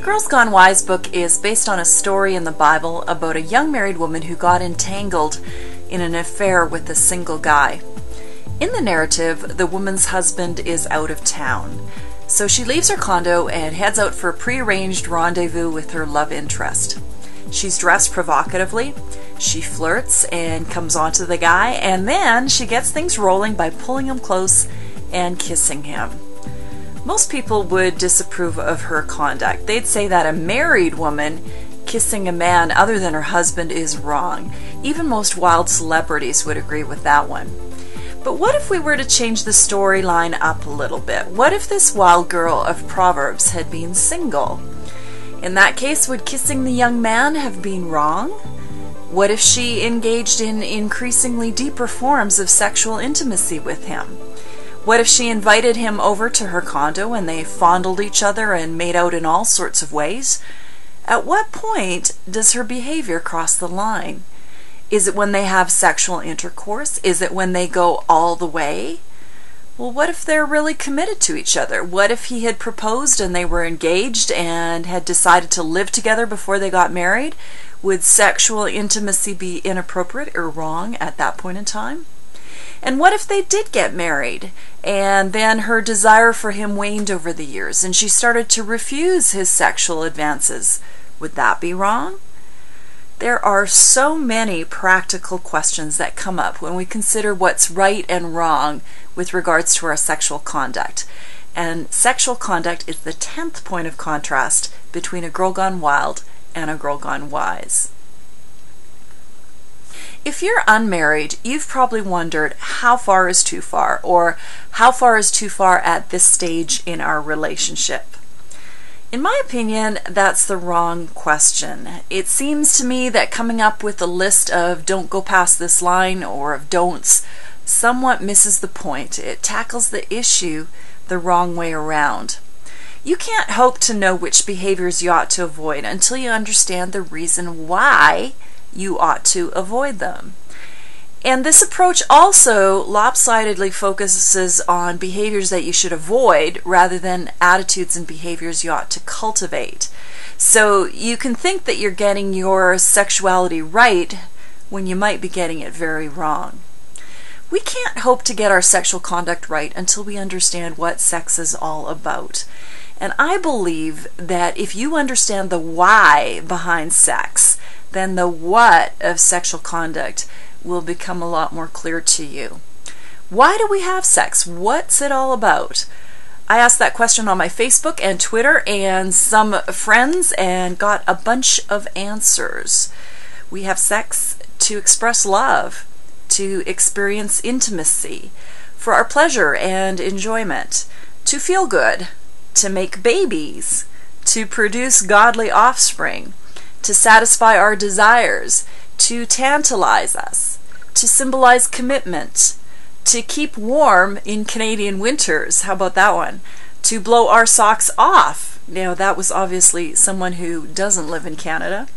Girls Gone Wise book is based on a story in the Bible about a young married woman who got entangled in an affair with a single guy. In the narrative, the woman's husband is out of town, so she leaves her condo and heads out for a prearranged rendezvous with her love interest. She's dressed provocatively, she flirts and comes on to the guy, and then she gets things rolling by pulling him close and kissing him. Most people would disapprove of her conduct. They'd say that a married woman kissing a man other than her husband is wrong. Even most wild celebrities would agree with that one. But what if we were to change the storyline up a little bit? What if this wild girl of Proverbs had been single? In that case, would kissing the young man have been wrong? What if she engaged in increasingly deeper forms of sexual intimacy with him? What if she invited him over to her condo and they fondled each other and made out in all sorts of ways? At what point does her behavior cross the line? Is it when they have sexual intercourse? Is it when they go all the way? Well, what if they're really committed to each other? What if he had proposed and they were engaged and had decided to live together before they got married? Would sexual intimacy be inappropriate or wrong at that point in time? And what if they did get married and then her desire for him waned over the years and she started to refuse his sexual advances? Would that be wrong? There are so many practical questions that come up when we consider what's right and wrong with regards to our sexual conduct. And sexual conduct is the 10th point of contrast between a girl gone wild and a girl gone wise. If you're unmarried, you've probably wondered how far is too far, or how far is too far at this stage in our relationship. In my opinion, that's the wrong question. It seems to me that coming up with a list of don't go past this line or of don'ts somewhat misses the point. It tackles the issue the wrong way around. You can't hope to know which behaviors you ought to avoid until you understand the reason why you ought to avoid them. And this approach also lopsidedly focuses on behaviors that you should avoid rather than attitudes and behaviors you ought to cultivate. So you can think that you're getting your sexuality right when you might be getting it very wrong. We can't hope to get our sexual conduct right until we understand what sex is all about. And I believe that if you understand the why behind sex, then the what of sexual conduct will become a lot more clear to you. Why do we have sex? What's it all about? I asked that question on my Facebook and Twitter and some friends and got a bunch of answers. We have sex to express love, to experience intimacy, for our pleasure and enjoyment, to feel good, to make babies, to produce godly offspring, to satisfy our desires, to tantalize us, to symbolize commitment, to keep warm in Canadian winters. How about that one? To blow our socks off. Now, that was obviously someone who doesn't live in Canada.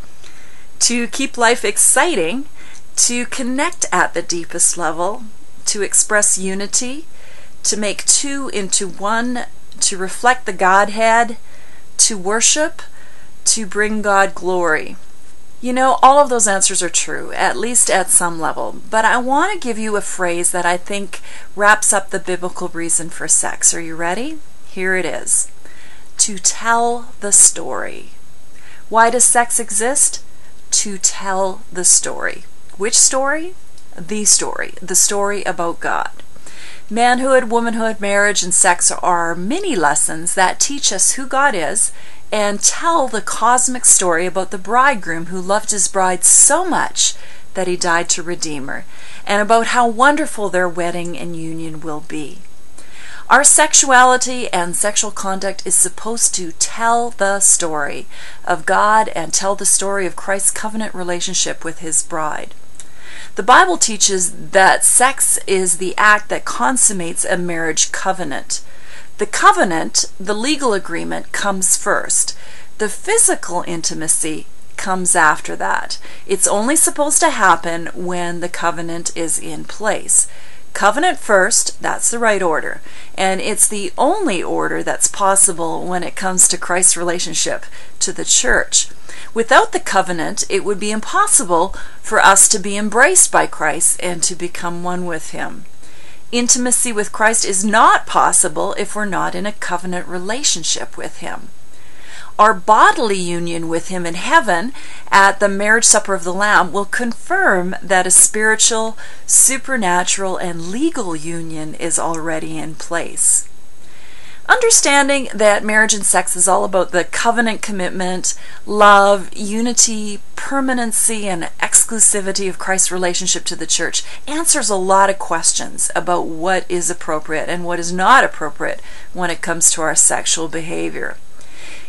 To keep life exciting, to connect at the deepest level, to express unity, to make two into one, to reflect the Godhead, to worship, to bring God glory. You know, all of those answers are true, at least at some level, but I want to give you a phrase that I think wraps up the biblical reason for sex. Are you ready? Here it is. To tell the story. Why does sex exist? To tell the story. Which story? The story about God. Manhood, womanhood, marriage, and sex are mini lessons that teach us who God is and tell the cosmic story about the bridegroom who loved his bride so much that he died to redeem her, and about how wonderful their wedding and union will be. Our sexuality and sexual conduct is supposed to tell the story of God and tell the story of Christ's covenant relationship with his bride. The Bible teaches that sex is the act that consummates a marriage covenant. The covenant, the legal agreement, comes first. The physical intimacy comes after that. It's only supposed to happen when the covenant is in place. Covenant first, that's the right order. And it's the only order that's possible when it comes to Christ's relationship to the church. Without the covenant, it would be impossible for us to be embraced by Christ and to become one with Him. Intimacy with Christ is not possible if we're not in a covenant relationship with Him. Our bodily union with Him in heaven at the marriage supper of the Lamb will confirm that a spiritual, supernatural, and legal union is already in place. Understanding that marriage and sex is all about the covenant commitment, love, unity, permanency, and exclusivity of Christ's relationship to the church answers a lot of questions about what is appropriate and what is not appropriate when it comes to our sexual behavior.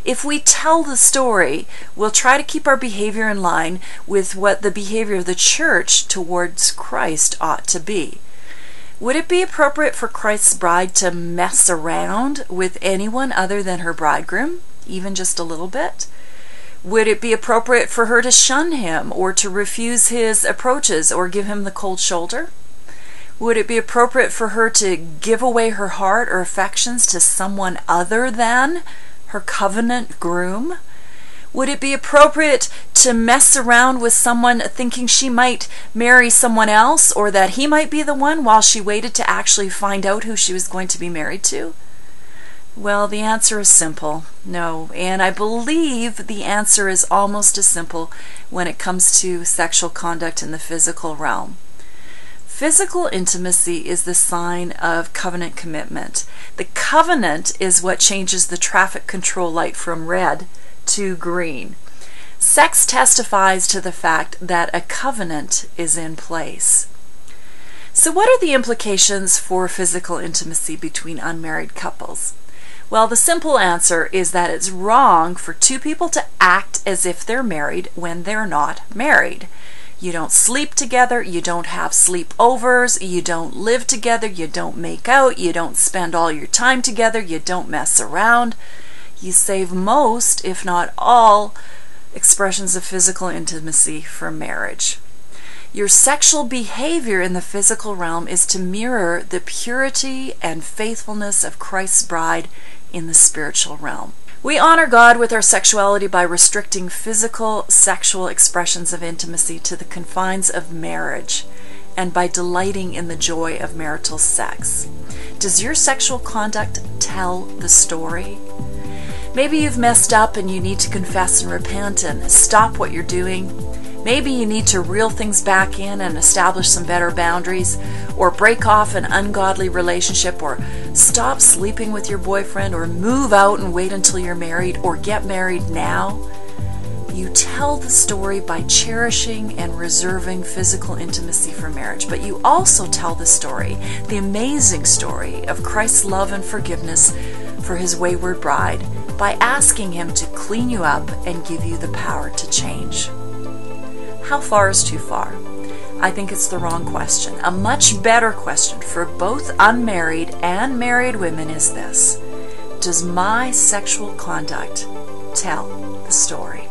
If we tell the story, we'll try to keep our behavior in line with what the behavior of the church towards Christ ought to be. Would it be appropriate for Christ's bride to mess around with anyone other than her bridegroom, even just a little bit? Would it be appropriate for her to shun him or to refuse his approaches or give him the cold shoulder? Would it be appropriate for her to give away her heart or affections to someone other than her covenant groom? Would it be appropriate to mess around with someone thinking she might marry someone else or that he might be the one while she waited to actually find out who she was going to be married to? Well, the answer is simple, no. And I believe the answer is almost as simple when it comes to sexual conduct in the physical realm. Physical intimacy is the sign of covenant commitment. The covenant is what changes the traffic control light from red to green. Sex testifies to the fact that a covenant is in place. So what are the implications for physical intimacy between unmarried couples? Well, the simple answer is that it's wrong for two people to act as if they're married when they're not married. You don't sleep together, you don't have sleepovers, you don't live together, you don't make out, you don't spend all your time together, you don't mess around. You save most, if not all, expressions of physical intimacy for marriage. Your sexual behavior in the physical realm is to mirror the purity and faithfulness of Christ's bride in the spiritual realm. We honor God with our sexuality by restricting physical, sexual expressions of intimacy to the confines of marriage and by delighting in the joy of marital sex. Does your sexual conduct tell the story? Maybe you've messed up and you need to confess and repent and stop what you're doing. Maybe you need to reel things back in and establish some better boundaries, or break off an ungodly relationship, or stop sleeping with your boyfriend, or move out and wait until you're married, or get married now. You tell the story by cherishing and reserving physical intimacy for marriage, but you also tell the story, the amazing story of Christ's love and forgiveness for His wayward bride, by asking Him to clean you up and give you the power to change. How far is too far? I think it's the wrong question. A much better question for both unmarried and married women is this: does my sexual conduct tell the story?